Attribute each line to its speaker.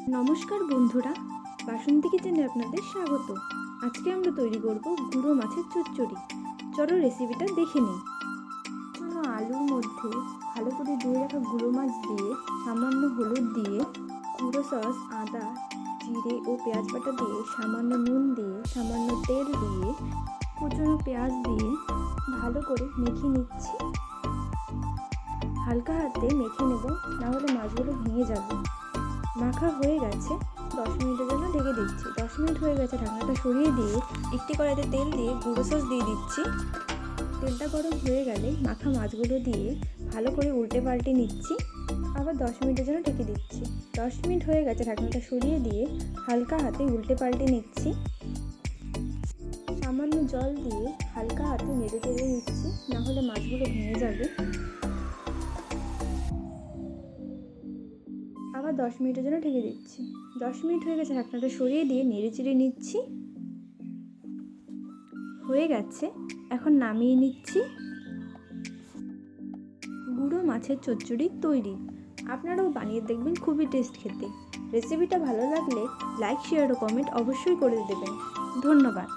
Speaker 1: নমস্কার বন্ধুরা, বাসন্তী কিচেনে আপনাদের স্বাগত। আজকে আমরা তৈরি করব গুঁড়ো মাছের চচ্চড়ি। চলো রেসিপিটা দেখে নিই। চলো আলুর মধ্যে ভালো করে ধুয়ে রাখা গুঁড়ো মাছ দিয়ে, সামান্য হলুদ দিয়ে, গুঁড়ো সস, আদা, জিরে ও পেঁয়াজ বাটা দিয়ে, সামান্য নুন দিয়ে, সামান্য তেল দিয়ে, কুচনো পেঁয়াজ দিয়ে ভালো করে মেখে নিচ্ছি। হালকা হাতে মেখে নেব, না হলে মাছগুলো ভেঙে যাবে। মাখা হয়ে গেছে, 10 মিনিটের জন্য ঢেকে দিচ্ছি। 10 মিনিট হয়ে গেছে, ঢাকনাটা সরিয়ে দিয়ে একটি কড়াইতে তেল দিয়ে গুঁড়ো সস দিয়ে দিচ্ছি। তেলটা গরম হয়ে গেলে মাখা মাছগুলো দিয়ে ভালো করে উল্টে পাল্টে নিচ্ছি। আবার 10 মিনিটের জন্য ঢেকে দিচ্ছি। 10 মিনিট হয়ে গেছে, ঢাকনাটা সরিয়ে দিয়ে হালকা হাতে উল্টে পাল্টে নিচ্ছি। সামান্য জল দিয়ে হালকা হাতে নেড়ে চেড়ে নিচ্ছি, না হলে মাছগুলো ভেঙে যাবে। আবার 10 মিনিটের জন্য ঢেকে দিচ্ছি। 10 মিনিট হয়ে গেছে, ঢাকনাটা সরিয়ে দিয়ে নেড়ে চেড়ে নিচ্ছি। হয়ে গেছে, এখন নামিয়ে নিচ্ছি। গুঁড়ো মাছের চচ্চড়ি তৈরি। আপনারাও বানিয়ে দেখবেন, খুবই টেস্ট খেতে। রেসিপিটা ভালো লাগলে লাইক, শেয়ার ও কমেন্ট অবশ্যই করে দেবেন। ধন্যবাদ।